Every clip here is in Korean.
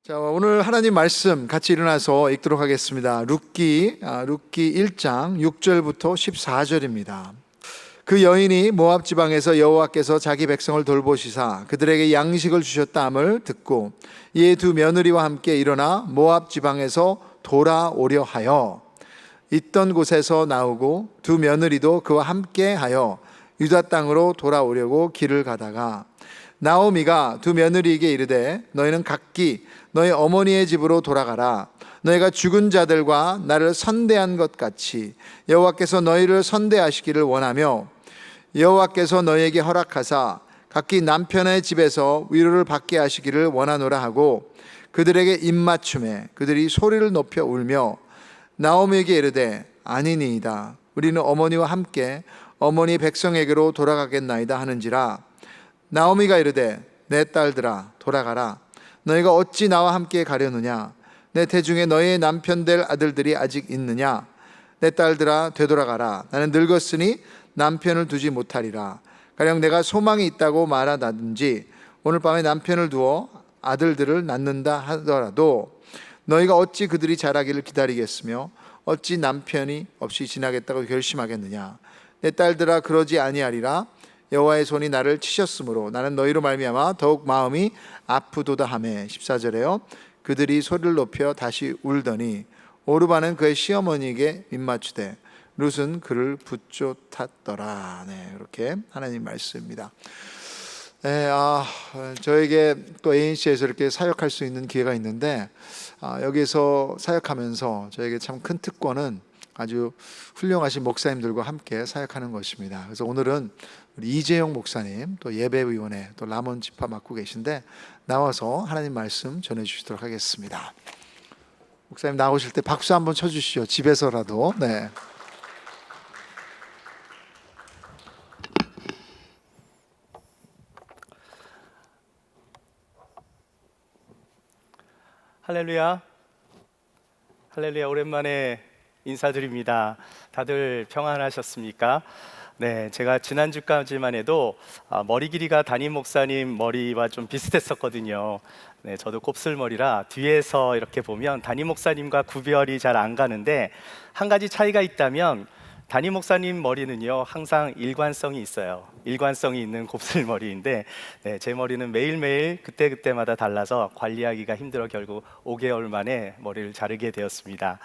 자, 오늘 하나님 말씀 같이 일어나서 읽도록 하겠습니다. 룻기 1장 6절부터 14절입니다. 그 여인이 모압 지방에서 여호와께서 자기 백성을 돌보시사 그들에게 양식을 주셨다함을 듣고 이에 두 며느리와 함께 일어나 모압 지방에서 돌아오려 하여 있던 곳에서 나오고 두 며느리도 그와 함께 하여 유다 땅으로 돌아오려고 길을 가다가 나오미가 두 며느리에게 이르되 너희는 각기 너희 어머니의 집으로 돌아가라. 너희가 죽은 자들과 나를 선대한 것 같이 여호와께서 너희를 선대하시기를 원하며 여호와께서 너희에게 허락하사 각기 남편의 집에서 위로를 받게 하시기를 원하노라 하고 그들에게 입맞춤에 그들이 소리를 높여 울며 나오미에게 이르되 아니니이다. 우리는 어머니와 함께 어머니 백성에게로 돌아가겠나이다 하는지라. 나오미가 이르되 내 딸들아 돌아가라. 너희가 어찌 나와 함께 가려느냐? 내 태중에 너희의 남편 될 아들들이 아직 있느냐? 내 딸들아 되돌아가라. 나는 늙었으니 남편을 두지 못하리라. 가령 내가 소망이 있다고 말하다든지 오늘 밤에 남편을 두어 아들들을 낳는다 하더라도 너희가 어찌 그들이 자라기를 기다리겠으며 어찌 남편이 없이 지나겠다고 결심하겠느냐? 내 딸들아 그러지 아니하리라. 여호와의 손이 나를 치셨으므로 나는 너희로 말미암아 더욱 마음이 아프도다 하매 14절에요. 그들이 소리를 높여 다시 울더니 오르바는 그의 시어머니에게 입맞추되 룻은 그를 붙쫓았더라. 이렇게 하나님 말씀입니다. 저에게 또 ANC에서 이렇게 사역할 수 있는 기회가 있는데 여기서 사역하면서 저에게 참 큰 특권은 아주 훌륭하신 목사님들과 함께 사역하는 것입니다. 그래서 오늘은 우리 이재용 목사님 또 예배위원회 또 람원 지파 맡고 계신데 나와서 하나님 말씀 전해주시도록 하겠습니다. 목사님 나오실 때 박수 한번 쳐주시죠. 집에서라도. 네. 할렐루야. 할렐루야. 오랜만에 인사드립니다. 다들 평안하셨습니까? 네, 제가 지난주까지만 해도 머리 길이가 담임 목사님 머리와 좀 비슷했었거든요. 네, 저도 곱슬머리라 뒤에서 이렇게 보면 담임 목사님과 구별이 잘 안 가는데 한 가지 차이가 있다면 담임 목사님 머리는요 항상 일관성이 있어요. 일관성이 있는 곱슬머리인데 제 머리는 매일매일 그때그때마다 달라서 관리하기가 힘들어 결국 5개월 만에 머리를 자르게 되었습니다.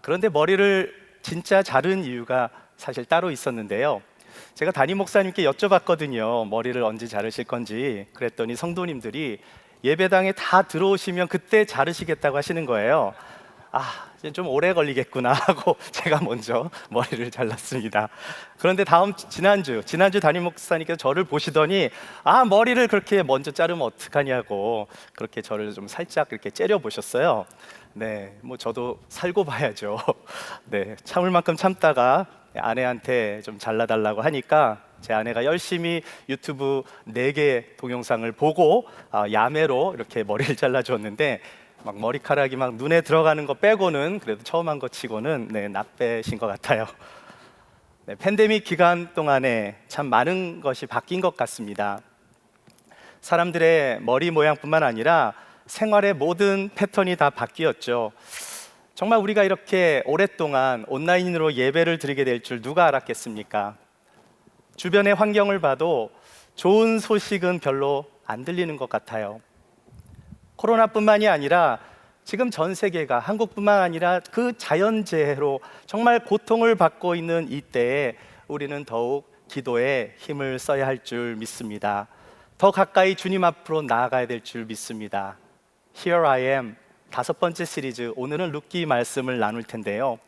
그런데 머리를 진짜 자른 이유가 사실 따로 있었는데요. 제가 담임 목사님께 여쭤봤거든요. 머리를 언제 자르실 건지. 그랬더니 성도님들이 예배당에 다 들어오시면 그때 자르시겠다고 하시는 거예요. 이제 좀 오래 걸리겠구나 하고 제가 먼저 머리를 잘랐습니다. 그런데 지난주 담임 목사님께서 저를 보시더니 머리를 그렇게 먼저 자르면 어떡하냐고 그렇게 저를 좀 살짝 이렇게 째려 보셨어요. 네, 뭐 저도 살고 봐야죠. 네, 참을 만큼 참다가 아내한테 좀 잘라달라고 하니까 제 아내가 열심히 유튜브 4개 동영상을 보고 야매로 이렇게 머리를 잘라주었는데 막 머리카락이 막 눈에 들어가는 거 빼고는 그래도 처음 한 거 치고는 낫빼신 것 같아요. 팬데믹 기간 동안에 참 많은 것이 바뀐 것 같습니다. 사람들의 머리 모양뿐만 아니라 생활의 모든 패턴이 다 바뀌었죠. 정말 우리가 이렇게 오랫동안 온라인으로 예배를 드리게 될 줄 누가 알았겠습니까? 주변의 환경을 봐도 좋은 소식은 별로 안 들리는 것 같아요. 코로나뿐만이 아니라 지금 전 세계가 한국뿐만 아니라 그 자연재해로 정말 고통을 받고 있는 이때에 우리는 더욱 기도에 힘을 써야 할 줄 믿습니다. 더 가까이 주님 앞으로 나아가야 될 줄 믿습니다. Here I am 5번째 시리즈, 오늘은 룻기 말씀을 나눌 텐데요.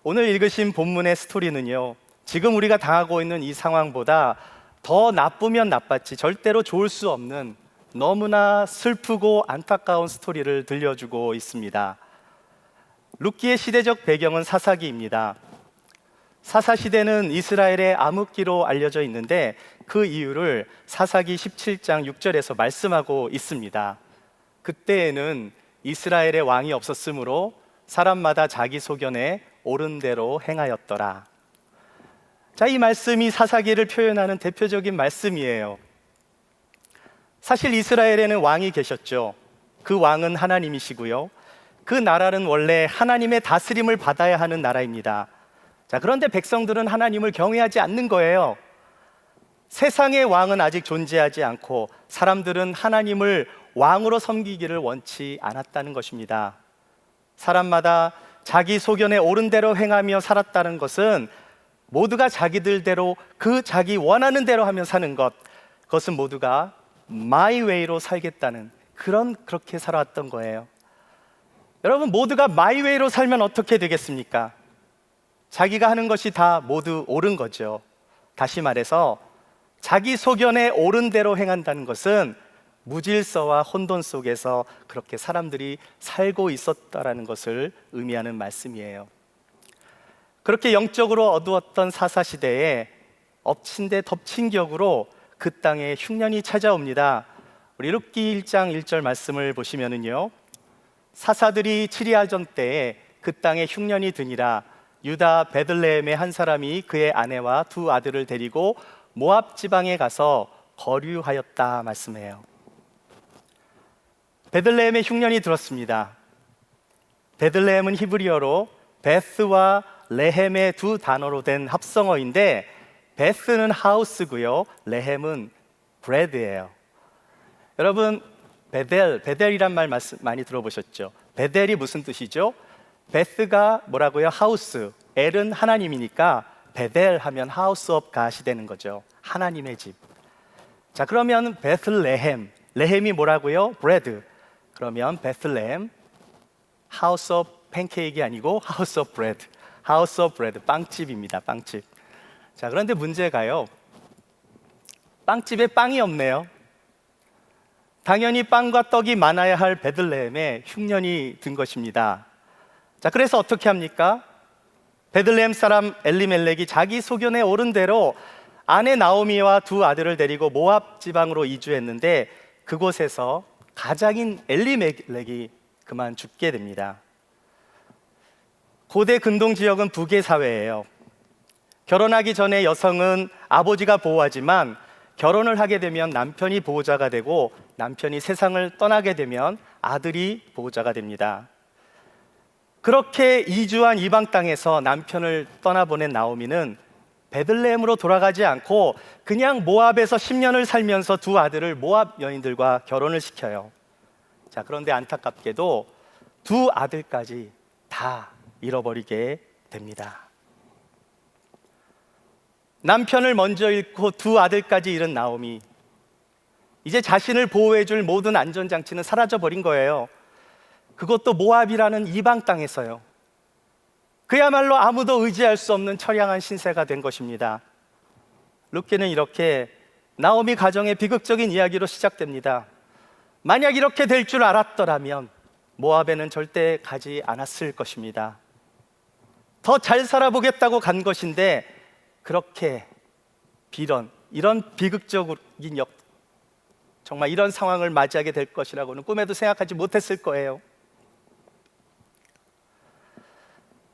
오늘 읽으신 본문의 스토리는요, 지금 우리가 당하고 있는 이 상황보다 더 나쁘면 나빴지 절대로 좋을 수 없는 너무나 슬프고 안타까운 스토리를 들려주고 있습니다. 룻기의 시대적 배경은 사사기입니다. 사사시대는 이스라엘의 암흑기로 알려져 있는데 그 이유를 사사기 17장 6절에서 말씀하고 있습니다. 그때에는 이스라엘의 왕이 없었으므로 사람마다 자기 소견에 옳은 대로 행하였더라. 자, 이 말씀이 사사기를 표현하는 대표적인 말씀이에요. 사실 이스라엘에는 왕이 계셨죠. 그 왕은 하나님이시고요. 그 나라는 원래 하나님의 다스림을 받아야 하는 나라입니다. 자, 그런데 백성들은 하나님을 경외하지 않는 거예요. 세상의 왕은 아직 존재하지 않고 사람들은 하나님을 왕으로 섬기기를 원치 않았다는 것입니다. 사람마다 자기 소견에 옳은 대로 행하며 살았다는 것은 모두가 자기들대로 그 자기 원하는 대로 하며 사는 것, 그것은 모두가 my way로 살겠다는 그렇게 살아왔던 거예요. 여러분, 모두가 my way로 살면 어떻게 되겠습니까? 자기가 하는 것이 다 모두 옳은 거죠. 다시 말해서 자기 소견에 옳은 대로 행한다는 것은 무질서와 혼돈 속에서 그렇게 사람들이 살고 있었다라는 것을 의미하는 말씀이에요. 그렇게 영적으로 어두웠던 사사시대에 엎친 데 덮친 격으로 그 땅에 흉년이 찾아옵니다. 우리 룻기 1장 1절 말씀을 보시면은요, 사사들이 치리하전 때에 그 땅에 흉년이 드니라. 유다 베들레헴의 한 사람이 그의 아내와 두 아들을 데리고 모압 지방에 가서 거류하였다 말씀해요. 베들레헴에 흉년이 들었습니다. 베들레헴은 히브리어로 베스와 레헴의 두 단어로 된 합성어인데, 베스는 하우스고요, 레헴은 브레드예요. 여러분, 베델이란 말 많이 들어보셨죠? 베델이 무슨 뜻이죠? 베스가 뭐라고요? 하우스. 엘은 하나님이니까 베델 하면 하우스 업 갓이 되는 거죠. 하나님의 집. 자, 그러면 베슬레헴, 레헴이 뭐라고요? 브레드. 그러면 베슬레헴, 하우스 업 팬케이크가 아니고 하우스 업 브레드. 하우스 업 브레드, 빵집입니다. 빵집. 자, 그런데 문제가요, 빵집에 빵이 없네요. 당연히 빵과 떡이 많아야 할 베들레헴에 흉년이 든 것입니다. 자, 그래서 어떻게 합니까? 베들레헴 사람 엘리멜렉이 자기 소견에 옳은 대로 아내 나오미와 두 아들을 데리고 모압 지방으로 이주했는데, 그곳에서 가장인 엘리멜렉이 그만 죽게 됩니다. 고대 근동 지역은 부계 사회예요. 결혼하기 전에 여성은 아버지가 보호하지만 결혼을 하게 되면 남편이 보호자가 되고, 남편이 세상을 떠나게 되면 아들이 보호자가 됩니다. 그렇게 이주한 이방 땅에서 남편을 떠나보낸 나오미는 베들레헴으로 돌아가지 않고 그냥 모압에서 10년을 살면서 두 아들을 모압 여인들과 결혼을 시켜요. 자, 그런데 안타깝게도 두 아들까지 다 잃어버리게 됩니다. 남편을 먼저 잃고 두 아들까지 잃은 나오미, 이제 자신을 보호해줄 모든 안전장치는 사라져버린 거예요. 그것도 모압이라는 이방 땅에서요. 그야말로 아무도 의지할 수 없는 처량한 신세가 된 것입니다. 룻기는 이렇게 나오미 가정의 비극적인 이야기로 시작됩니다. 만약 이렇게 될 줄 알았더라면 모압에는 절대 가지 않았을 것입니다. 더 잘 살아보겠다고 간 것인데 그렇게 이런 비극적인 정말 이런 상황을 맞이하게 될 것이라고는 꿈에도 생각하지 못했을 거예요.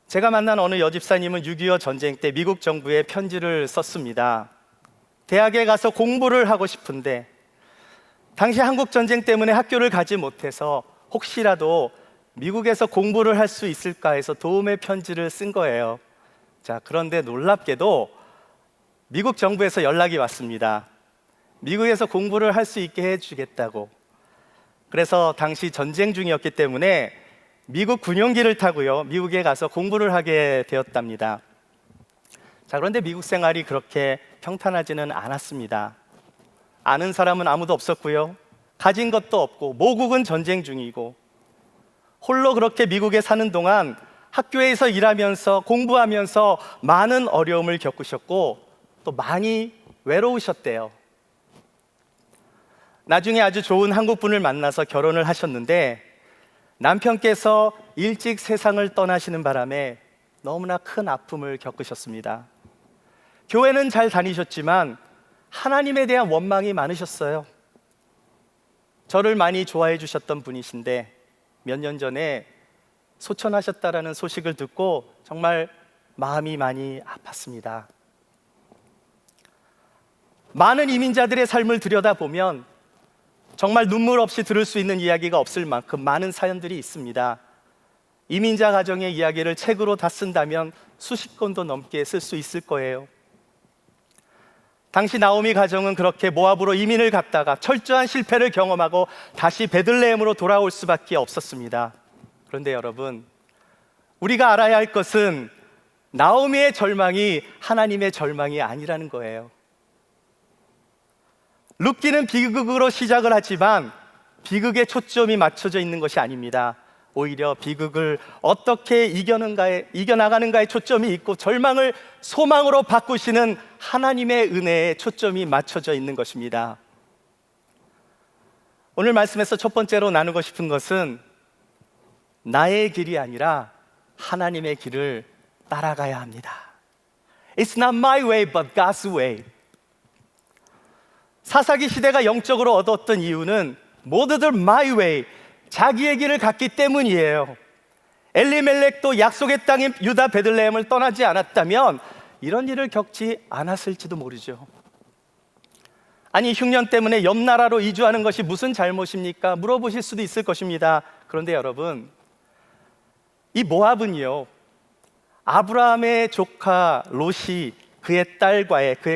제가 만난 어느 여집사님은 6.25 전쟁 때 미국 정부에 편지를 썼습니다. 대학에 가서 공부를 하고 싶은데 당시 한국 전쟁 때문에 학교를 가지 못해서 혹시라도 미국에서 공부를 할 수 있을까 해서 도움의 편지를 쓴 거예요. 자, 그런데 놀랍게도 미국 정부에서 연락이 왔습니다. 미국에서 공부를 할 수 있게 해주겠다고. 그래서 당시 전쟁 중이었기 때문에 미국 군용기를 타고요, 미국에 가서 공부를 하게 되었답니다. 자, 그런데 미국 생활이 그렇게 평탄하지는 않았습니다. 아는 사람은 아무도 없었고요, 가진 것도 없고, 모국은 전쟁 중이고, 홀로 그렇게 미국에 사는 동안 학교에서 일하면서 공부하면서 많은 어려움을 겪으셨고 또 많이 외로우셨대요. 나중에 아주 좋은 한국분을 만나서 결혼을 하셨는데 남편께서 일찍 세상을 떠나시는 바람에 너무나 큰 아픔을 겪으셨습니다. 교회는 잘 다니셨지만 하나님에 대한 원망이 많으셨어요. 저를 많이 좋아해 주셨던 분이신데 몇 년 전에 소천하셨다라는 소식을 듣고 정말 마음이 많이 아팠습니다. 많은 이민자들의 삶을 들여다보면 정말 눈물 없이 들을 수 있는 이야기가 없을 만큼 많은 사연들이 있습니다. 이민자 가정의 이야기를 책으로 다 쓴다면 수십 권도 넘게 쓸 수 있을 거예요. 당시 나오미 가정은 그렇게 모압으로 이민을 갔다가 철저한 실패를 경험하고 다시 베들레헴으로 돌아올 수밖에 없었습니다. 그런데 여러분, 우리가 알아야 할 것은 나오미의 절망이 하나님의 절망이 아니라는 거예요. 룻기는 비극으로 시작을 하지만 비극에 초점이 맞춰져 있는 것이 아닙니다. 오히려 비극을 어떻게 이겨나가는가에 초점이 있고 절망을 소망으로 바꾸시는 하나님의 은혜에 초점이 맞춰져 있는 것입니다. 오늘 말씀에서 첫 번째로 나누고 싶은 것은 나의 길이 아니라 하나님의 길을 따라가야 합니다. It's not my way, but God's way. 사사기 시대가 영적으로 얻었던 이유는 모두들 my way, 자기의 길을 갔기 때문이에요. 엘리멜렉도 약속의 땅인 유다 베들레헴을 떠나지 않았다면 이런 일을 겪지 않았을지도 모르죠. 아니, 흉년 때문에 옆 나라로 이주하는 것이 무슨 잘못입니까? 물어보실 수도 있을 것입니다. 그런데 여러분, 이 모압은요, 아브라함의 조카 롯이 그의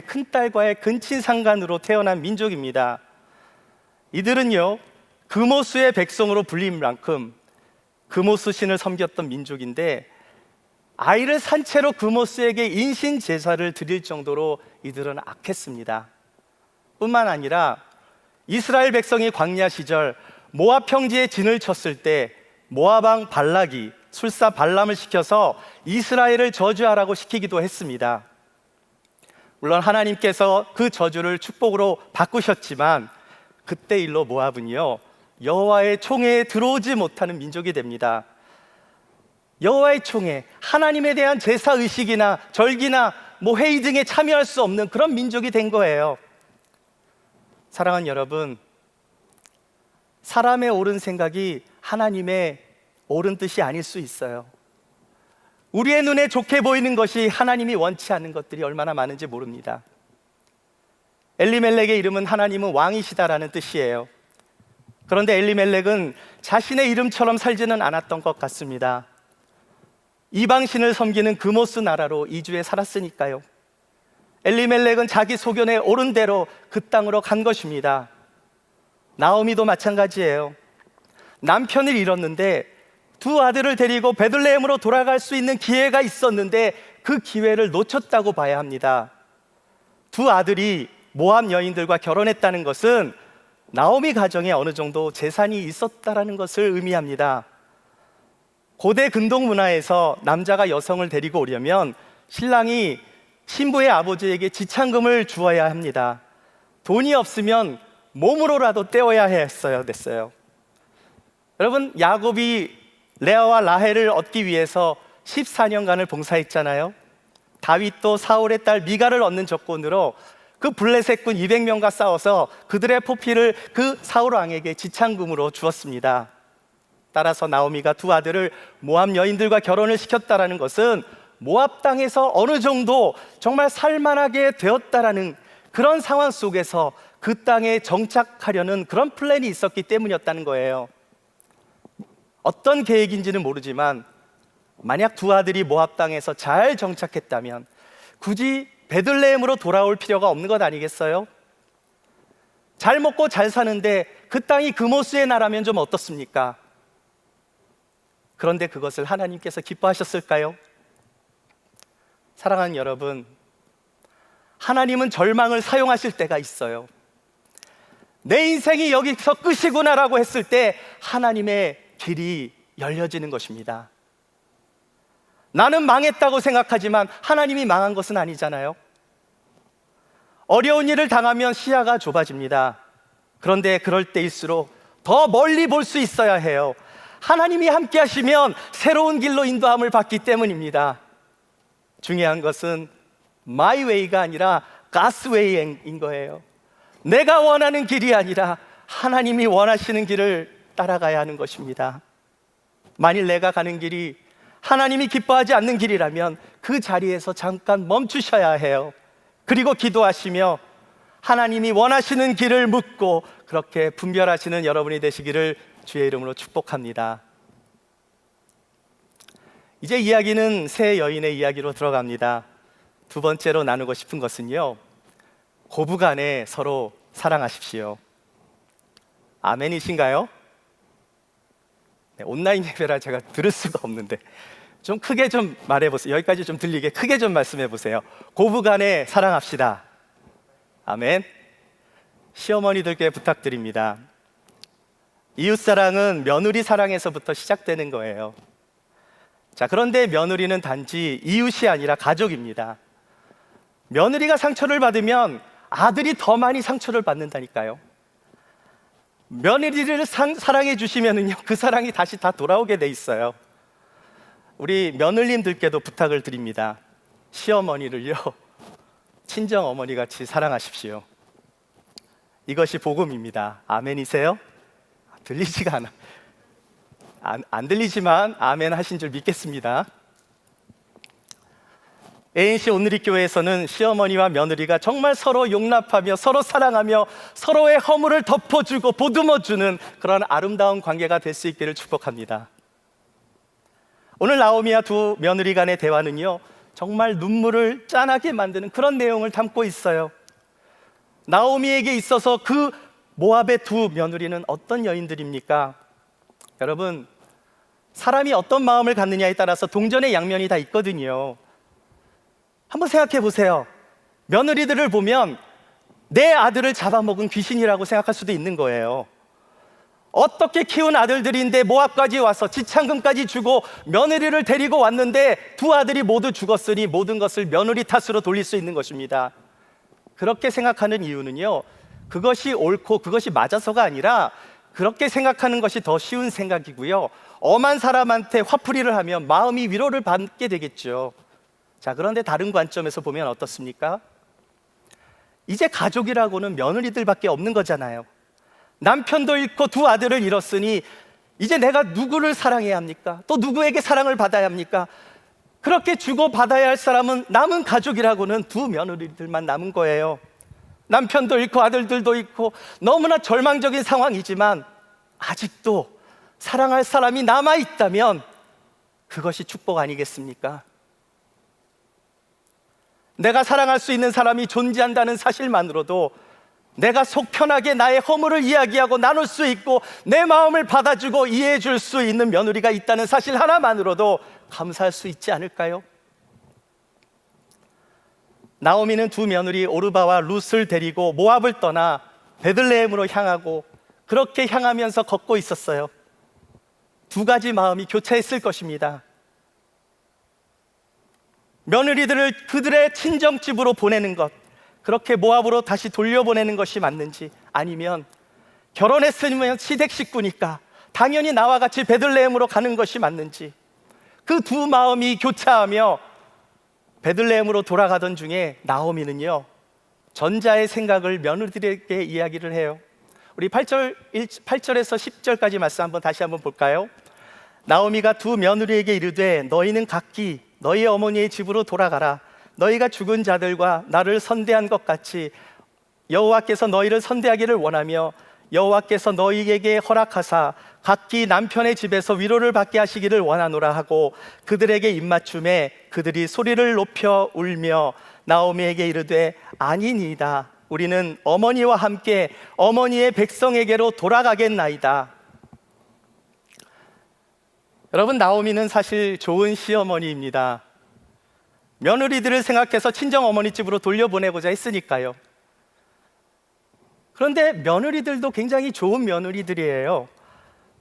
큰 딸과의 근친 상간으로 태어난 민족입니다. 이들은요, 금오수의 백성으로 불린 만큼 금오수 신을 섬겼던 민족인데 아이를 산채로 금오수에게 인신 제사를 드릴 정도로 이들은 악했습니다. 뿐만 아니라 이스라엘 백성이 광야 시절 모압 평지에 진을 쳤을 때 모압 왕 발락이 술사 발람을 시켜서 이스라엘을 저주하라고 시키기도 했습니다. 물론 하나님께서 그 저주를 축복으로 바꾸셨지만 그때 일로 모압은요, 여호와의 총회에 들어오지 못하는 민족이 됩니다. 여호와의 총회, 하나님에 대한 제사 의식이나 절기나 회의 등에 참여할 수 없는 그런 민족이 된 거예요. 사랑하는 여러분, 사람의 옳은 생각이 하나님의 옳은 뜻이 아닐 수 있어요. 우리의 눈에 좋게 보이는 것이 하나님이 원치 않는 것들이 얼마나 많은지 모릅니다. 엘리멜렉의 이름은 하나님은 왕이시다라는 뜻이에요. 그런데 엘리멜렉은 자신의 이름처럼 살지는 않았던 것 같습니다. 이방신을 섬기는 금오스 나라로 이주해 살았으니까요. 엘리멜렉은 자기 소견에 옳은 대로 그 땅으로 간 것입니다. 나오미도 마찬가지예요. 남편을 잃었는데 두 아들을 데리고 베들레헴으로 돌아갈 수 있는 기회가 있었는데 그 기회를 놓쳤다고 봐야 합니다. 두 아들이 모압 여인들과 결혼했다는 것은 나오미 가정에 어느 정도 재산이 있었다라는 것을 의미합니다. 고대 근동 문화에서 남자가 여성을 데리고 오려면 신랑이 신부의 아버지에게 지참금을 주어야 합니다. 돈이 없으면 몸으로라도 떼어야 됐어요. 여러분, 야곱이 레아와 라헬을 얻기 위해서 14년간을 봉사했잖아요. 다윗도 사울의 딸 미가를 얻는 조건으로 그 블레셋군 200명과 싸워서 그들의 포피를 그 사울 왕에게 지참금으로 주었습니다. 따라서 나오미가 두 아들을 모압 여인들과 결혼을 시켰다라는 것은 모압 땅에서 어느 정도 정말 살만하게 되었다라는 그런 상황 속에서 그 땅에 정착하려는 그런 플랜이 있었기 때문이었다는 거예요. 어떤 계획인지는 모르지만 만약 두 아들이 모압 땅에서 잘 정착했다면 굳이 베들레헴으로 돌아올 필요가 없는 것 아니겠어요? 잘 먹고 잘 사는데 그 땅이 금오스의 나라면 좀 어떻습니까? 그런데 그것을 하나님께서 기뻐하셨을까요? 사랑하는 여러분, 하나님은 절망을 사용하실 때가 있어요. 내 인생이 여기서 끝이구나라고 했을 때 하나님의 길이 열려지는 것입니다. 나는 망했다고 생각하지만 하나님이 망한 것은 아니잖아요. 어려운 일을 당하면 시야가 좁아집니다. 그런데 그럴 때일수록 더 멀리 볼 수 있어야 해요. 하나님이 함께 하시면 새로운 길로 인도함을 받기 때문입니다. 중요한 것은 my way가 아니라 God's way인 거예요. 내가 원하는 길이 아니라 하나님이 원하시는 길을 따라가야 하는 것입니다. 만일 내가 가는 길이 하나님이 기뻐하지 않는 길이라면 그 자리에서 잠깐 멈추셔야 해요. 그리고 기도하시며 하나님이 원하시는 길을 묻고 그렇게 분별하시는 여러분이 되시기를 주의 이름으로 축복합니다. 이제 이야기는 세 여인의 이야기로 들어갑니다. 두 번째로 나누고 싶은 것은요, 고부간에 서로 사랑하십시오. 아멘이신가요? 네, 온라인 예배라 제가 들을 수가 없는데 좀 크게 좀 말해보세요. 여기까지 좀 들리게 크게 좀 말씀해보세요. 고부간에 사랑합시다. 아멘. 시어머니들께 부탁드립니다. 이웃사랑은 며느리 사랑에서부터 시작되는 거예요. 자, 그런데 며느리는 단지 이웃이 아니라 가족입니다. 며느리가 상처를 받으면 아들이 더 많이 상처를 받는다니까요. 며느리를 사랑해 주시면은요, 그 사랑이 다시 다 돌아오게 돼 있어요. 우리 며느님들께도 부탁을 드립니다. 시어머니를요, 친정 어머니 같이 사랑하십시오. 이것이 복음입니다. 아멘이세요? 들리지가 않아. 안 들리지만 아멘 하신 줄 믿겠습니다. ANC 온누리교회에서는 시어머니와 며느리가 정말 서로 용납하며 서로 사랑하며 서로의 허물을 덮어주고 보듬어주는 그런 아름다운 관계가 될 수 있기를 축복합니다. 오늘 나오미와 두 며느리 간의 대화는요, 정말 눈물을 짠하게 만드는 그런 내용을 담고 있어요. 나오미에게 있어서 그 모압의 두 며느리는 어떤 여인들입니까? 여러분, 사람이 어떤 마음을 갖느냐에 따라서 동전의 양면이 다 있거든요. 한번 생각해 보세요. 며느리들을 보면 내 아들을 잡아먹은 귀신이라고 생각할 수도 있는 거예요. 어떻게 키운 아들들인데 모압까지 와서 지창금까지 주고 며느리를 데리고 왔는데 두 아들이 모두 죽었으니 모든 것을 며느리 탓으로 돌릴 수 있는 것입니다. 그렇게 생각하는 이유는요, 그것이 옳고 그것이 맞아서가 아니라 그렇게 생각하는 것이 더 쉬운 생각이고요, 엄한 사람한테 화풀이를 하면 마음이 위로를 받게 되겠죠. 자, 그런데 다른 관점에서 보면 어떻습니까? 이제 가족이라고는 며느리들밖에 없는 거잖아요. 남편도 잃고 두 아들을 잃었으니 이제 내가 누구를 사랑해야 합니까? 또 누구에게 사랑을 받아야 합니까? 그렇게 주고받아야 할 사람은 남은 가족이라고는 두 며느리들만 남은 거예요. 남편도 잃고 아들들도 잃고 너무나 절망적인 상황이지만 아직도 사랑할 사람이 남아있다면 그것이 축복 아니겠습니까? 내가 사랑할 수 있는 사람이 존재한다는 사실만으로도 내가 속 편하게 나의 허물을 이야기하고 나눌 수 있고 내 마음을 받아주고 이해해 줄 수 있는 며느리가 있다는 사실 하나만으로도 감사할 수 있지 않을까요? 나오미는 두 며느리 오르바와 룻을 데리고 모압을 떠나 베들레헴으로 향하고 그렇게 향하면서 걷고 있었어요. 두 가지 마음이 교차했을 것입니다. 며느리들을 그들의 친정집으로 보내는 것, 그렇게 모압으로 다시 돌려보내는 것이 맞는지, 아니면 결혼했으면 시댁 식구니까 당연히 나와 같이 베들레헴으로 가는 것이 맞는지, 그 두 마음이 교차하며 베들레헴으로 돌아가던 중에 나오미는요, 전자의 생각을 며느리들에게 이야기를 해요. 우리 8절에서 10절까지 말씀 한번 다시 한번 볼까요? 나오미가 두 며느리에게 이르되 너희는 각기 너희 어머니의 집으로 돌아가라. 너희가 죽은 자들과 나를 선대한 것 같이 여호와께서 너희를 선대하기를 원하며 여호와께서 너희에게 허락하사 각기 남편의 집에서 위로를 받게 하시기를 원하노라 하고 그들에게 입맞춤에 그들이 소리를 높여 울며 나오미에게 이르되 아니니이다. 우리는 어머니와 함께 어머니의 백성에게로 돌아가겠나이다. 여러분, 나오미는 사실 좋은 시어머니입니다. 며느리들을 생각해서 친정 어머니 집으로 돌려보내고자 했으니까요. 그런데 며느리들도 굉장히 좋은 며느리들이에요.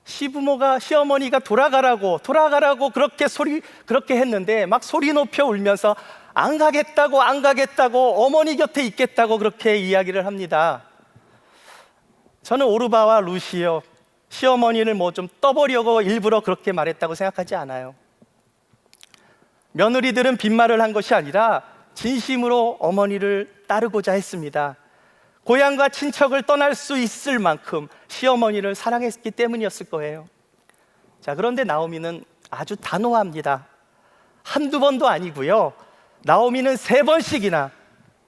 시어머니가 돌아가라고 그렇게 했는데 막 소리 높여 울면서 안 가겠다고 어머니 곁에 있겠다고 그렇게 이야기를 합니다. 저는 오르바와 룻이요, 시어머니를 뭐 좀 떠보려고 일부러 그렇게 말했다고 생각하지 않아요. 며느리들은 빈말을 한 것이 아니라 진심으로 어머니를 따르고자 했습니다. 고향과 친척을 떠날 수 있을 만큼 시어머니를 사랑했기 때문이었을 거예요. 자, 그런데 나오미는 아주 단호합니다. 한두 번도 아니고요, 나오미는 3번씩이나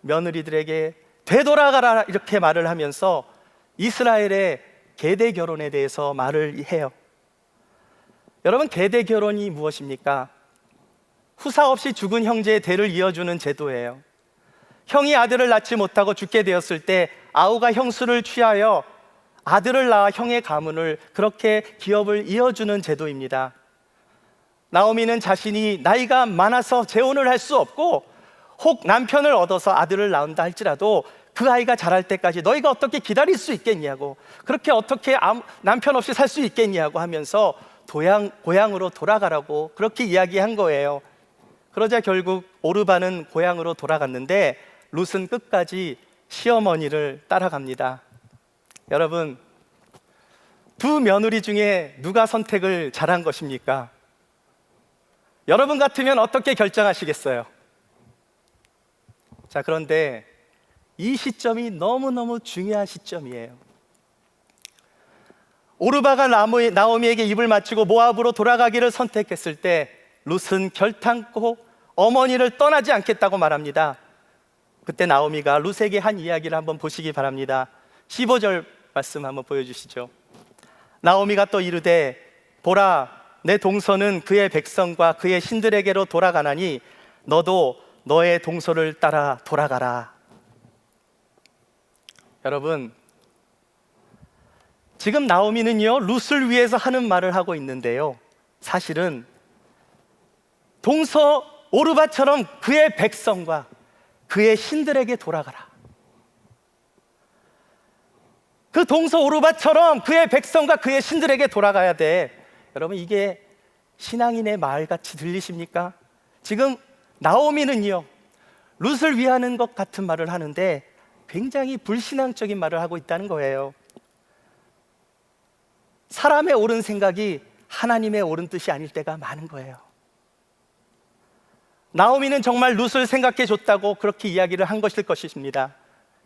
며느리들에게 되돌아가라 이렇게 말을 하면서 이스라엘의 계대 결혼에 대해서 말을 해요. 여러분, 계대 결혼이 무엇입니까? 후사 없이 죽은 형제의 대를 이어주는 제도예요. 형이 아들을 낳지 못하고 죽게 되었을 때 아우가 형수를 취하여 아들을 낳아 형의 가문을, 그렇게 기업을 이어주는 제도입니다. 나오미는 자신이 나이가 많아서 재혼을 할 수 없고 혹 남편을 얻어서 아들을 낳는다 할지라도 그 아이가 자랄 때까지 너희가 어떻게 기다릴 수 있겠냐고, 그렇게 어떻게 남편 없이 살 수 있겠냐고 하면서 고향으로 돌아가라고 그렇게 이야기한 거예요. 그러자 결국 오르바는 고향으로 돌아갔는데 룻은 끝까지 시어머니를 따라갑니다. 여러분, 두 며느리 중에 누가 선택을 잘한 것입니까? 여러분 같으면 어떻게 결정하시겠어요? 자, 그런데 이 시점이 너무너무 중요한 시점이에요. 오르바가 나오미에게 입을 맞추고 모압으로 돌아가기를 선택했을 때 룻은 결탄코 어머니를 떠나지 않겠다고 말합니다. 그때 나오미가 룻에게 한 이야기를 한번 보시기 바랍니다. 15절 말씀 한번 보여주시죠. 나오미가 또 이르되 보라, 내 동서는 그의 백성과 그의 신들에게로 돌아가나니 너도 너의 동서를 따라 돌아가라. 여러분, 지금 나오미는요 룻을 위해서 하는 말을 하고 있는데요, 사실은 동서 오르바처럼 그의 백성과 그의 신들에게 돌아가라. 그 동서 오르바처럼 그의 백성과 그의 신들에게 돌아가야 돼. 여러분, 이게 신앙인의 말같이 들리십니까? 지금 나오미는요 룻을 위하는 것 같은 말을 하는데 굉장히 불신앙적인 말을 하고 있다는 거예요. 사람의 옳은 생각이 하나님의 옳은 뜻이 아닐 때가 많은 거예요. 나오미는 정말 룻을 생각해 줬다고 그렇게 이야기를 한 것일 것입니다.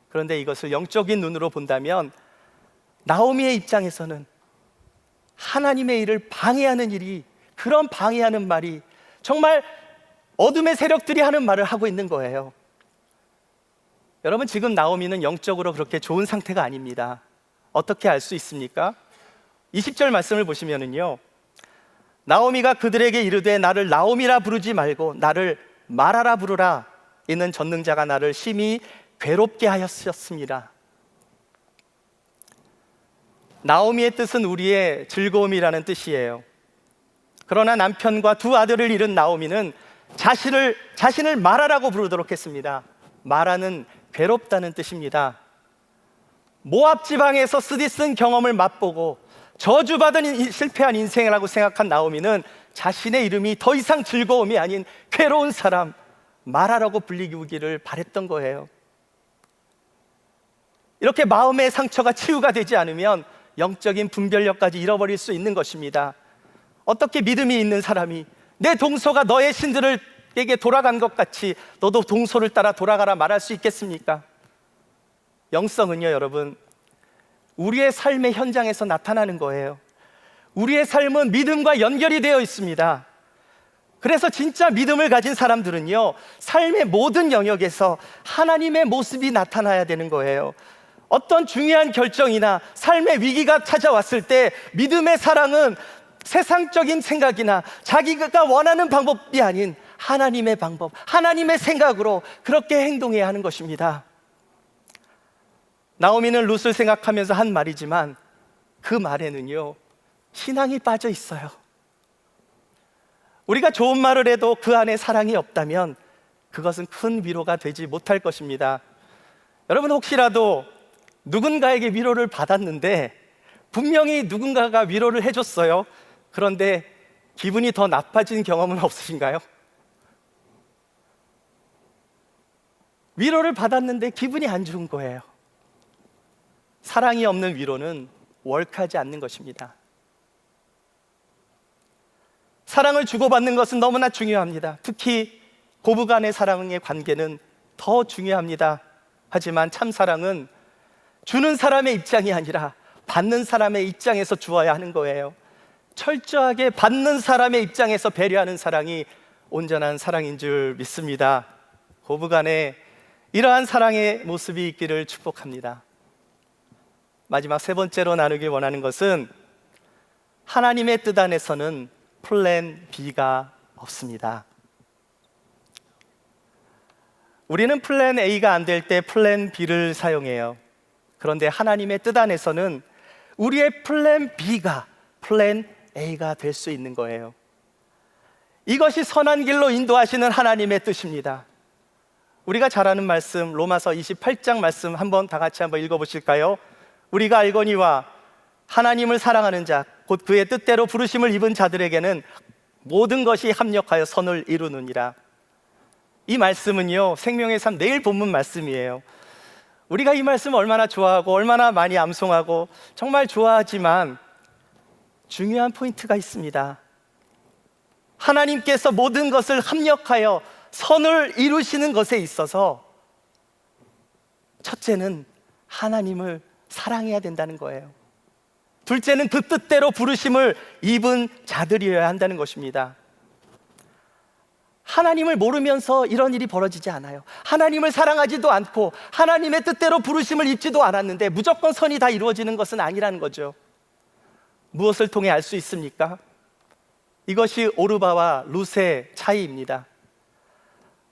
그런데 이것을 영적인 눈으로 본다면 나오미의 입장에서는 하나님의 일을 방해하는 일이, 그런 방해하는 말이 정말 어둠의 세력들이 하는 말을 하고 있는 거예요. 여러분, 지금 나오미는 영적으로 그렇게 좋은 상태가 아닙니다. 어떻게 알 수 있습니까? 20절 말씀을 보시면은요, 나오미가 그들에게 이르되 나를 나오미라 부르지 말고 나를 마라라 부르라. 이는 전능자가 나를 심히 괴롭게 하였습니다. 나오미의 뜻은 우리의 즐거움이라는 뜻이에요. 그러나 남편과 두 아들을 잃은 나오미는 자신을 마라라고 부르도록 했습니다. 마라는 괴롭다는 뜻입니다. 모압 지방에서 쓰디쓴 경험을 맛보고 저주받은 실패한 인생이라고 생각한 나오미는 자신의 이름이 더 이상 즐거움이 아닌 괴로운 사람, 마라라고 불리기를 바랬던 거예요. 이렇게 마음의 상처가 치유가 되지 않으면 영적인 분별력까지 잃어버릴 수 있는 것입니다. 어떻게 믿음이 있는 사람이 내 동서가 너의 신들에게 돌아간 것 같이 너도 동서를 따라 돌아가라 말할 수 있겠습니까? 영성은요, 여러분, 우리의 삶의 현장에서 나타나는 거예요. 우리의 삶은 믿음과 연결이 되어 있습니다. 그래서 진짜 믿음을 가진 사람들은요, 삶의 모든 영역에서 하나님의 모습이 나타나야 되는 거예요. 어떤 중요한 결정이나 삶의 위기가 찾아왔을 때 믿음의 사랑은 세상적인 생각이나 자기가 원하는 방법이 아닌 하나님의 방법, 하나님의 생각으로 그렇게 행동해야 하는 것입니다. 나오미는 룻을 생각하면서 한 말이지만 그 말에는요 신앙이 빠져 있어요. 우리가 좋은 말을 해도 그 안에 사랑이 없다면 그것은 큰 위로가 되지 못할 것입니다. 여러분, 혹시라도 누군가에게 위로를 받았는데 분명히 누군가가 위로를 해줬어요. 그런데 기분이 더 나빠진 경험은 없으신가요? 위로를 받았는데 기분이 안 좋은 거예요. 사랑이 없는 위로는 월크하지 않는 것입니다. 사랑을 주고받는 것은 너무나 중요합니다. 특히 고부간의 사랑의 관계는 더 중요합니다. 하지만 참 사랑은 주는 사람의 입장이 아니라 받는 사람의 입장에서 주어야 하는 거예요. 철저하게 받는 사람의 입장에서 배려하는 사랑이 온전한 사랑인 줄 믿습니다. 고부간에 이러한 사랑의 모습이 있기를 축복합니다. 마지막 세 번째로 나누길 원하는 것은 하나님의 뜻 안에서는 플랜 B가 없습니다. 우리는 플랜 A가 안 될 때 플랜 B를 사용해요. 그런데 하나님의 뜻 안에서는 우리의 플랜 B가 플랜 A가 될 수 있는 거예요. 이것이 선한 길로 인도하시는 하나님의 뜻입니다. 우리가 잘 아는 말씀, 로마서 28장 말씀 한번 다 같이 한번 읽어보실까요? 우리가 알거니와 하나님을 사랑하는 자, 곧 그의 뜻대로 부르심을 입은 자들에게는 모든 것이 합력하여 선을 이루느니라. 이 말씀은요, 생명의 삶 내일 본문 말씀이에요. 우리가 이 말씀을 얼마나 좋아하고 얼마나 많이 암송하고 정말 좋아하지만 중요한 포인트가 있습니다. 하나님께서 모든 것을 합력하여 선을 이루시는 것에 있어서 첫째는 하나님을 사랑해야 된다는 거예요. 둘째는 그 뜻대로 부르심을 입은 자들이어야 한다는 것입니다. 하나님을 모르면서 이런 일이 벌어지지 않아요. 하나님을 사랑하지도 않고 하나님의 뜻대로 부르심을 입지도 않았는데 무조건 선이 다 이루어지는 것은 아니라는 거죠. 무엇을 통해 알 수 있습니까? 이것이 오르바와 룻의 차이입니다.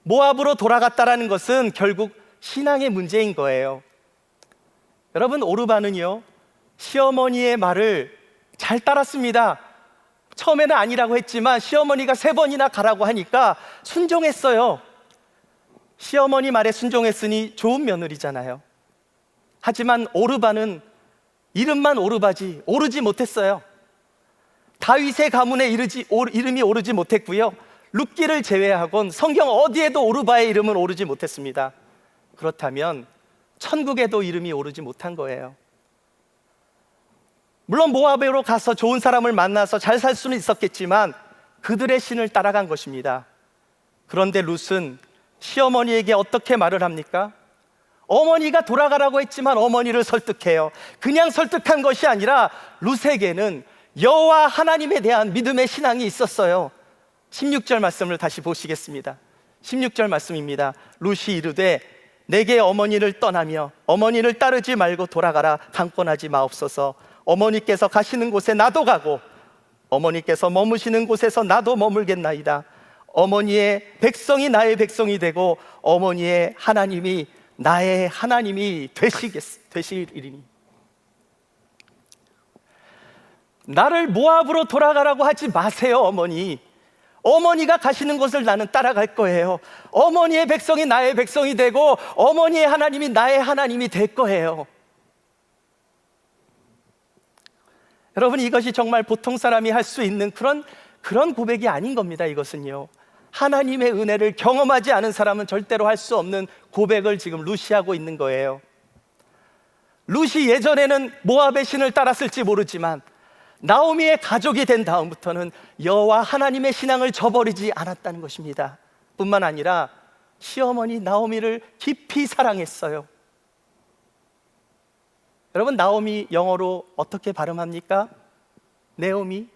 모압으로 돌아갔다라는 것은 결국 신앙의 문제인 거예요. 여러분, 오르바는요, 시어머니의 말을 잘 따랐습니다. 처음에는 아니라고 했지만 시어머니가 3번이나 가라고 하니까 순종했어요. 시어머니 말에 순종했으니 좋은 며느리잖아요. 하지만 오르바는 이름만 오르바지 오르지 못했어요. 다윗의 가문에 이름이 오르지 못했고요, 룻기를 제외하곤 성경 어디에도 오르바의 이름은 오르지 못했습니다. 그렇다면 천국에도 이름이 오르지 못한 거예요. 물론 모압으로 가서 좋은 사람을 만나서 잘 살 수는 있었겠지만 그들의 신을 따라간 것입니다. 그런데 룻은 시어머니에게 어떻게 말을 합니까? 어머니가 돌아가라고 했지만 어머니를 설득해요. 그냥 설득한 것이 아니라 룻에게는 여호와 하나님에 대한 믿음의 신앙이 있었어요. 16절 말씀을 다시 보시겠습니다. 16절 말씀입니다. 룻이 이르되 내게 어머니를 떠나며 어머니를 따르지 말고 돌아가라. 강권하지 마옵소서. 어머니께서 가시는 곳에 나도 가고 어머니께서 머무시는 곳에서 나도 머물겠나이다. 어머니의 백성이 나의 백성이 되고 어머니의 하나님이 나의 하나님이 되시리니. 나를 모압으로 돌아가라고 하지 마세요, 어머니. 어머니가 가시는 곳을 나는 따라갈 거예요. 어머니의 백성이 나의 백성이 되고 어머니의 하나님이 나의 하나님이 될 거예요. 여러분, 이것이 정말 보통 사람이 할 수 있는 그런 고백이 아닌 겁니다. 이것은요, 하나님의 은혜를 경험하지 않은 사람은 절대로 할 수 없는 고백을 지금 룻이 하고 있는 거예요. 룻이 예전에는 모압의 신을 따랐을지 모르지만 나오미의 가족이 된 다음부터는 여호와 하나님의 신앙을 저버리지 않았다는 것입니다. 뿐만 아니라 시어머니 나오미를 깊이 사랑했어요. 여러분, 나오미 영어로 어떻게 발음합니까? 네오미,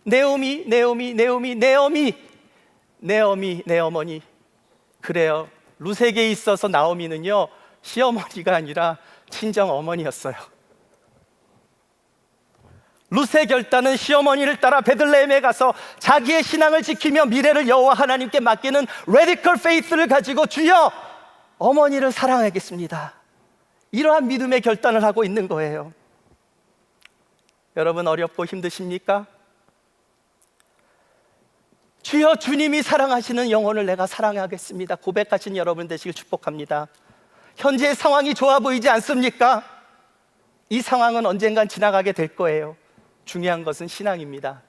네오미, 네오미, 네오미, 네오미, 네오미, 내 어머니. 그래요. 룻에게 있어서 나오미는요, 시어머니가 아니라 친정 어머니였어요. 룻의 결단은 시어머니를 따라 베들레헴에 가서 자기의 신앙을 지키며 미래를 여호와 하나님께 맡기는 레디컬 페이스를 가지고 주여 어머니를 사랑하겠습니다, 이러한 믿음의 결단을 하고 있는 거예요. 여러분, 어렵고 힘드십니까? 주여, 주님이 사랑하시는 영혼을 내가 사랑하겠습니다 고백하신 여러분 되시길 축복합니다. 현재의 상황이 좋아 보이지 않습니까? 이 상황은 언젠간 지나가게 될 거예요. 중요한 것은 신앙입니다.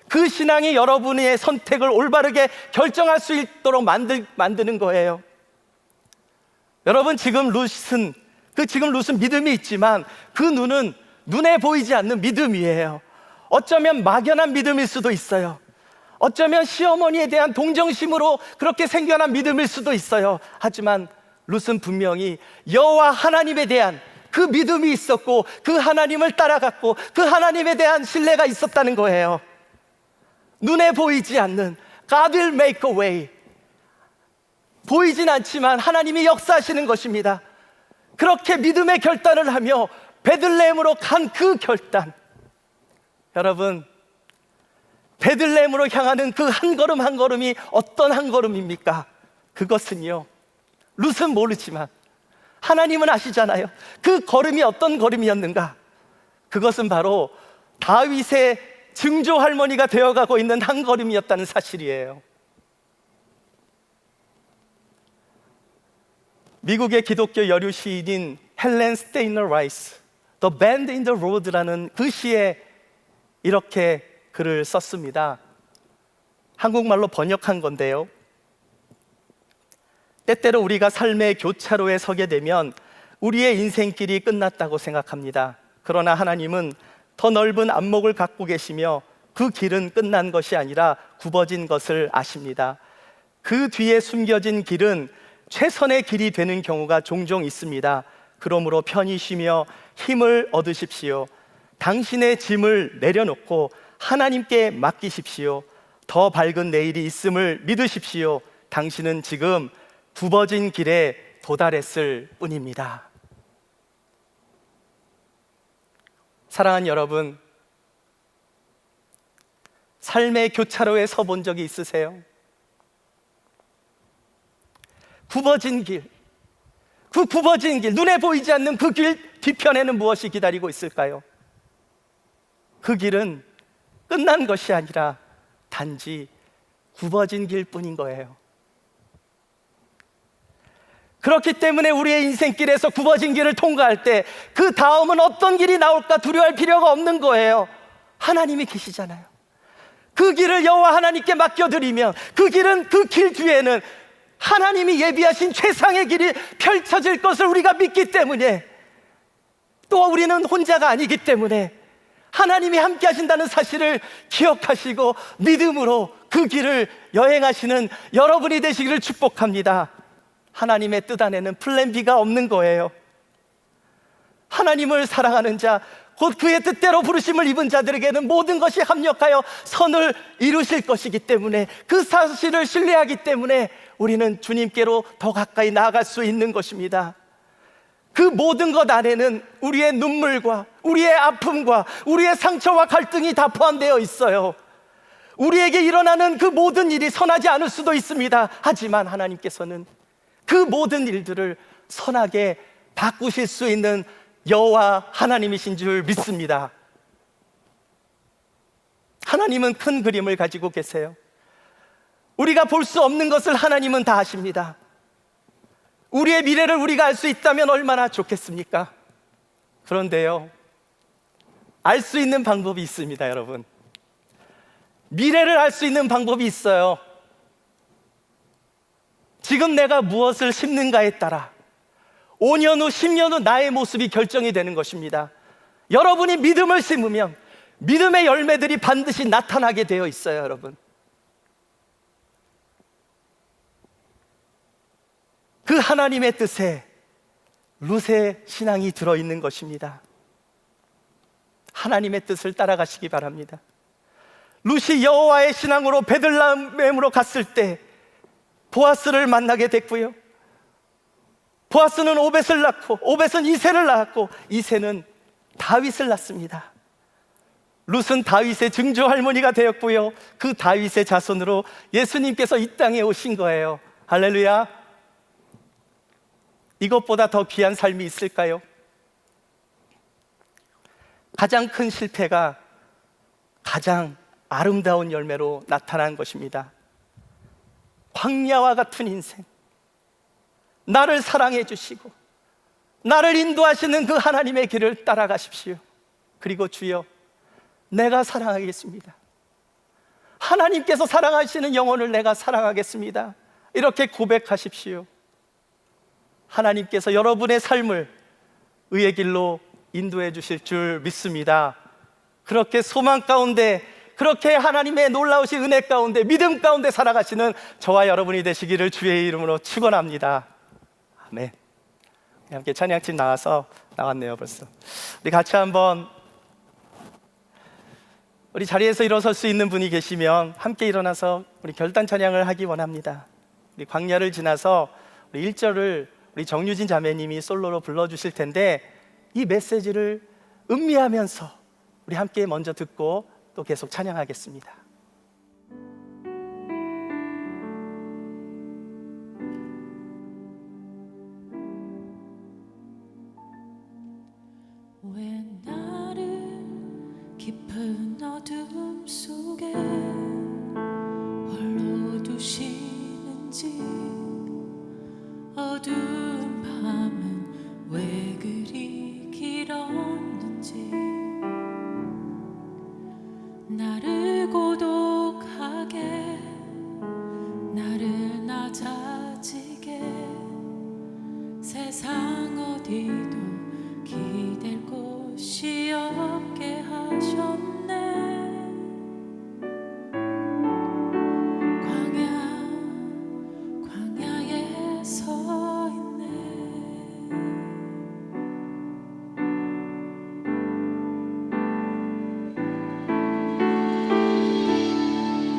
그 신앙이 여러분의 선택을 올바르게 결정할 수 있도록 만드는 거예요. 여러분, 지금 룻은 믿음이 있지만 그 눈에 보이지 않는 믿음이에요. 어쩌면 막연한 믿음일 수도 있어요. 어쩌면 시어머니에 대한 동정심으로 그렇게 생겨난 믿음일 수도 있어요. 하지만 룻은 분명히 여호와 하나님에 대한 그 믿음이 있었고 그 하나님을 따라갔고 그 하나님에 대한 신뢰가 있었다는 거예요. 눈에 보이지 않는 God will make a way. 보이진 않지만 하나님이 역사하시는 것입니다. 그렇게 믿음의 결단을 하며 베들레헴으로 간 그 결단, 여러분, 베들레헴으로 향하는 그 한 걸음 한 걸음이 어떤 한 걸음입니까? 그것은요, 룻은 모르지만 하나님은 아시잖아요. 그 걸음이 어떤 걸음이었는가? 그것은 바로 다윗의 증조 할머니가 되어가고 있는 한 걸음이었다는 사실이에요. 미국의 기독교 여류 시인인 헬렌 스테이너 라이스, The Bend in the Road라는 그 시에 이렇게 글을 썼습니다. 한국말로 번역한 건데요, 때때로 우리가 삶의 교차로에 서게 되면 우리의 인생길이 끝났다고 생각합니다. 그러나 하나님은 더 넓은 안목을 갖고 계시며 그 길은 끝난 것이 아니라 굽어진 것을 아십니다. 그 뒤에 숨겨진 길은 최선의 길이 되는 경우가 종종 있습니다. 그러므로 편히 쉬며 힘을 얻으십시오. 당신의 짐을 내려놓고 하나님께 맡기십시오. 더 밝은 내일이 있음을 믿으십시오. 당신은 지금 굽어진 길에 도달했을 뿐입니다. 사랑하는 여러분, 삶의 교차로에 서본 적이 있으세요? 굽어진 길, 그 굽어진 길, 눈에 보이지 않는 그 길 뒤편에는 무엇이 기다리고 있을까요? 그 길은 끝난 것이 아니라 단지 굽어진 길뿐인 거예요. 그렇기 때문에 우리의 인생길에서 굽어진 길을 통과할 때 그 다음은 어떤 길이 나올까 두려워할 필요가 없는 거예요. 하나님이 계시잖아요. 그 길을 여호와 하나님께 맡겨드리면 그 길은, 그 길 뒤에는 하나님이 예비하신 최상의 길이 펼쳐질 것을 우리가 믿기 때문에, 또 우리는 혼자가 아니기 때문에 하나님이 함께 하신다는 사실을 기억하시고 믿음으로 그 길을 여행하시는 여러분이 되시기를 축복합니다. 하나님의 뜻 안에는 플랜 B가 없는 거예요. 하나님을 사랑하는 자, 곧 그의 뜻대로 부르심을 입은 자들에게는 모든 것이 합력하여 선을 이루실 것이기 때문에, 그 사실을 신뢰하기 때문에 우리는 주님께로 더 가까이 나아갈 수 있는 것입니다. 그 모든 것 안에는 우리의 눈물과 우리의 아픔과 우리의 상처와 갈등이 다 포함되어 있어요. 우리에게 일어나는 그 모든 일이 선하지 않을 수도 있습니다. 하지만 하나님께서는 그 모든 일들을 선하게 바꾸실 수 있는 여호와 하나님이신 줄 믿습니다. 하나님은 큰 그림을 가지고 계세요. 우리가 볼 수 없는 것을 하나님은 다 아십니다. 우리의 미래를 우리가 알 수 있다면 얼마나 좋겠습니까? 그런데요, 알 수 있는 방법이 있습니다, 여러분. 미래를 알 수 있는 방법이 있어요. 지금 내가 무엇을 심는가에 따라 5년 후, 10년 후 나의 모습이 결정이 되는 것입니다. 여러분이 믿음을 심으면 믿음의 열매들이 반드시 나타나게 되어 있어요, 여러분. 그 하나님의 뜻에 룻의 신앙이 들어있는 것입니다. 하나님의 뜻을 따라가시기 바랍니다. 룻이 여호와의 신앙으로 베들레헴으로 갔을 때 보아스를 만나게 됐고요, 보아스는 오벳을 낳고, 오벳은 이새를 낳았고, 이새는 다윗을 낳습니다. 룻은 다윗의 증조 할머니가 되었고요, 그 다윗의 자손으로 예수님께서 이 땅에 오신 거예요. 할렐루야. 이것보다 더 귀한 삶이 있을까요? 가장 큰 실패가 가장 아름다운 열매로 나타난 것입니다. 광야와 같은 인생, 나를 사랑해 주시고 나를 인도하시는 그 하나님의 길을 따라가십시오. 그리고 주여, 내가 사랑하겠습니다. 하나님께서 사랑하시는 영혼을 내가 사랑하겠습니다. 이렇게 고백하십시오. 하나님께서 여러분의 삶을 의의 길로 인도해 주실 줄 믿습니다. 그렇게 소망 가운데, 그렇게 하나님의 놀라우신 은혜 가운데, 믿음 가운데 살아가시는 저와 여러분이 되시기를 주의 이름으로 축원합니다. 아멘. 함께 찬양팀 나왔네요 벌써. 우리 같이 한번, 우리 자리에서 일어설 수 있는 분이 계시면 함께 일어나서 우리 결단 찬양을 하기 원합니다. 우리 광야를 지나서 우리 1절을 우리 정유진 자매님이 솔로로 불러주실 텐데, 이 메시지를 음미하면서 우리 함께 먼저 듣고 또 계속 찬양하겠습니다. 왜 나를 깊은 어둠 속에 홀로 두시는지, 어두운 밤은 왜 그리 길었는지, 나를 고독하게, 나를 낮아지게, 세상 어디도 기댈 곳이 없게 하셨네. 광야에 서 있네.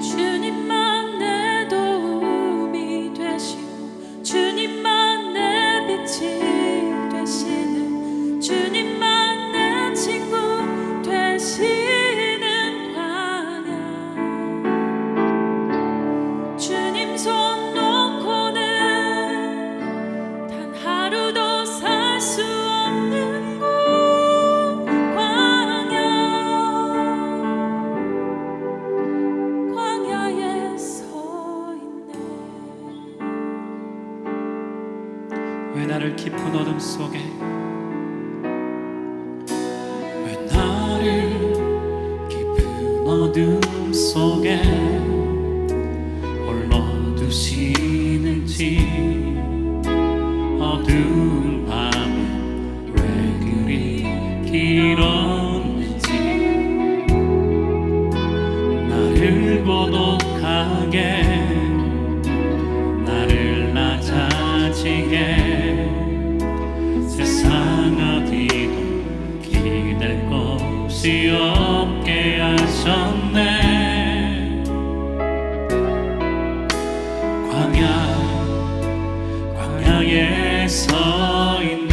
주님만 내 도움이 되시고, 주님만 내 빛이 되시는, 주님만 내 친구 되시는 광야. 주님 손 놓고는 단 하루도 살 수 없는 곳, 광야에 서 있네. 왜 나를 깊은 어둠 속에, 왜 나를 깊은 어둠 속에 홀로 두시는지, 어두운 밤은 왜 그리 길었는지, 나를 고독하게, 나를 낮아지게, 세상 어디도 기댈 곳이 없게 하셨네. 광야에 서 있네.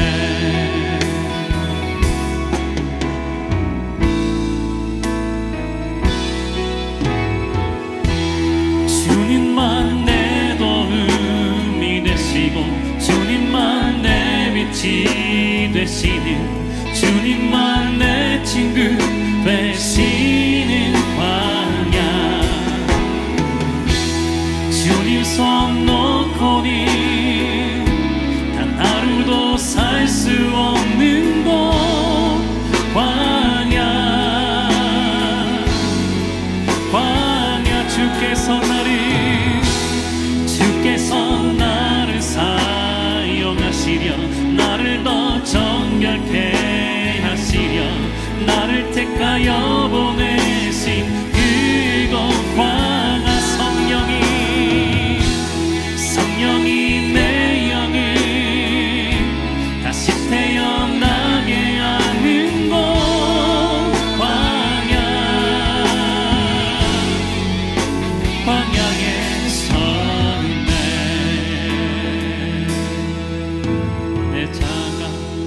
주님만 내 도움이 되시고, 주님만 내 빛이 되시는, 주님만 내 친구 되시는 광야. 주님 손 놓고는 단 하루도 살 수 없는 곳, 광야. 주께서 나를 사용하시려, 나를 더 정결케 하시려, 나를 택하여 보내신 그곳 광야. 성령이 내 영을 다시 태어나게 하는 곳, 광야에 서 있네. 내 자아가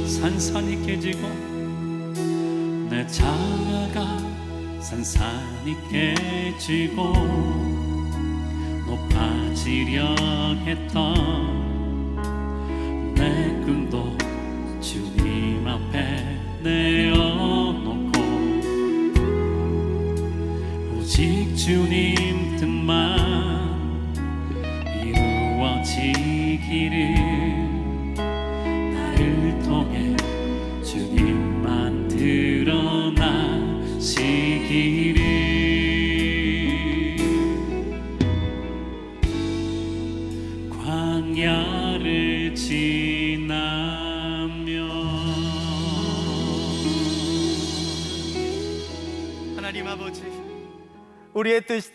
산산이 깨지고, 내 자아가 산산이 깨지고, 높아지려 했던 내 꿈도 주님 앞에 내어놓고, 오직 주님 뜻만 이루어지기를, 나를 통해 주님만 드러나시기를. 광야를 지나며. 하나님 아버지, 우리의 뜻,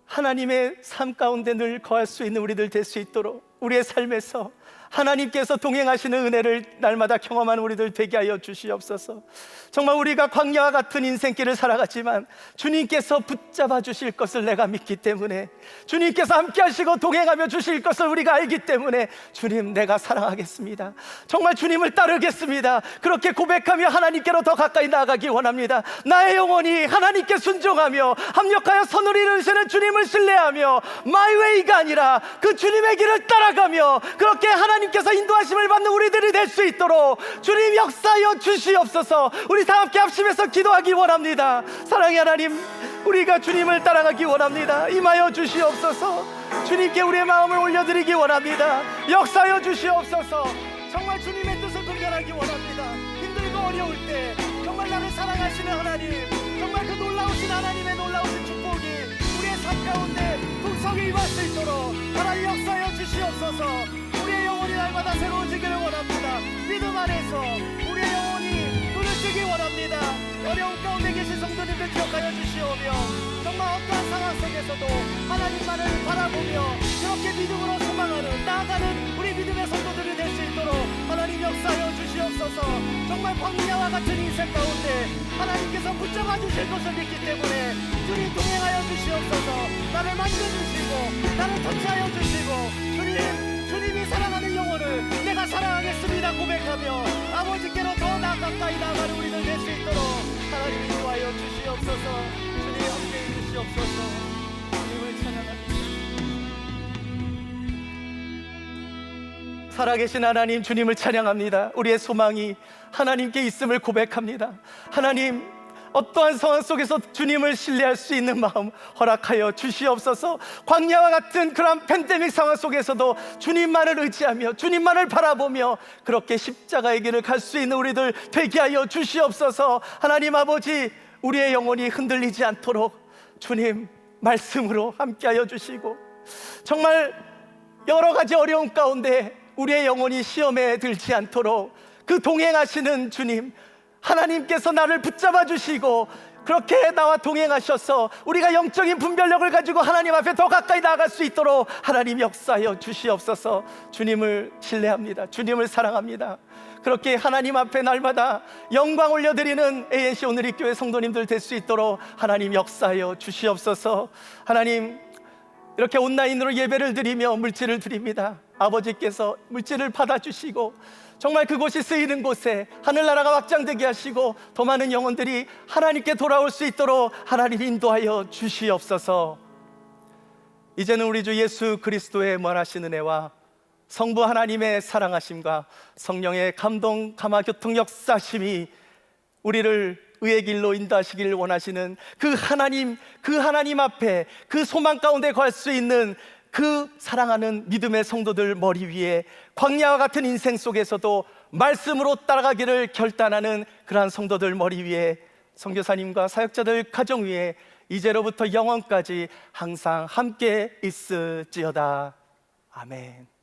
하나님의 삶 가운데 늘 거할 수 있는 우리들 될 수 있도록 우리의 삶에서 하나님께서 동행하시는 은혜를 날마다 경험하는 우리들 되게 하여 주시옵소서. 정말 우리가 광야와 같은 인생길을 살아가지만 주님께서 붙잡아 주실 것을 내가 믿기 때문에, 주님께서 함께 하시고 동행하며 주실 것을 우리가 알기 때문에, 주님 내가 사랑하겠습니다. 정말 주님을 따르겠습니다. 그렇게 고백하며 하나님께로 더 가까이 나아가기 원합니다. 나의 영혼이 하나님께 순종하며 합력하여 선을 이루시는 주님을 신뢰하며 마이 웨이가 아니라 그 주님의 길을 따라가며 그렇게 하나님께서 인도하심을 받는 우리들이 될 수 있도록 주님 역사하여 주시옵소서. 우리 다 함께 합심해서 기도하기 원합니다. 사랑의 하나님, 우리가 주님을 따라가기 원합니다. 임하여 주시옵소서. 주님께 우리의 마음을 올려드리기 원합니다. 역사하여 주시옵소서. 정말 주님의 뜻을 분별하기 원합니다. 힘들고 어려울 때 정말 나를 사랑하시는 하나님, 정말 그 놀라우신 하나님의 놀라우신 축복이 우리의 삶 가운데 풍성히 임할 수 있도록 하나님 역사하여 주시옵소서. 우리의 영혼이 날마다 새로워지기를 원합니다. 믿음 안에서 우리의 영혼이 눈을 뜨기 원합니다. 어려운 가운데 계신 성도님들 기억하여 주시오며, 정말 어떠한 상황 속에서도 하나님만을 바라보며 그렇게 믿음으로 소망하는 나아가는 우리 믿음의 성도들이 될 수 있도록 하나님 역사하여 주시옵소서. 정말 광야와 같은 인생 가운데 하나님께서 붙잡아 주실 것을 믿기 때문에 주님 동행하여 주시옵소서. 나를 만져주시고 나를 터치하여 주시고, 주님이 사랑하는 영혼을 내가 사랑하겠습니다 고백하며 아버지께로 더 가까이 나아가는 우리들 될 수 있도록 하나님 인도하여 주시옵소서. 주님 함께해 주시옵소서. 주님을 찬양합니다. 살아계신 하나님, 주님을 찬양합니다. 우리의 소망이 하나님께 있음을 고백합니다. 하나님, 어떠한 상황 속에서 주님을 신뢰할 수 있는 마음 허락하여 주시옵소서. 광야와 같은 그런 팬데믹 상황 속에서도 주님만을 의지하며 주님만을 바라보며 그렇게 십자가의 길을 갈 수 있는 우리들 되게 하여 주시옵소서. 하나님 아버지, 우리의 영혼이 흔들리지 않도록 주님 말씀으로 함께하여 주시고, 정말 여러 가지 어려움 가운데 우리의 영혼이 시험에 들지 않도록 그 동행하시는 주님, 하나님께서 나를 붙잡아 주시고 그렇게 나와 동행하셔서 우리가 영적인 분별력을 가지고 하나님 앞에 더 가까이 나아갈 수 있도록 하나님 역사하여 주시옵소서. 주님을 신뢰합니다. 주님을 사랑합니다. 그렇게 하나님 앞에 날마다 영광 올려드리는 ANC 오늘의 교회 성도님들 될 수 있도록 하나님 역사하여 주시옵소서. 하나님, 이렇게 온라인으로 예배를 드리며 물질을 드립니다. 아버지께서 물질을 받아주시고 정말 그곳이 쓰이는 곳에 하늘나라가 확장되게 하시고 더 많은 영혼들이 하나님께 돌아올 수 있도록 하나님 인도하여 주시옵소서. 이제는 우리 주 예수 그리스도의 무한하신 은혜와 성부 하나님의 사랑하심과 성령의 감동 감화 교통 역사심이 우리를 의의 길로 인도하시기를 원하시는 그 하나님 앞에 그 소망 가운데 갈 수 있는 그 사랑하는 믿음의 성도들 머리 위에 광야와 같은 인생 속에서도 말씀으로 따라가기를 결단하는 그러한 성도들 머리 위에 선교사님과 사역자들 가정 위에 이제로부터 영원까지 항상 함께 있을지어다. 아멘.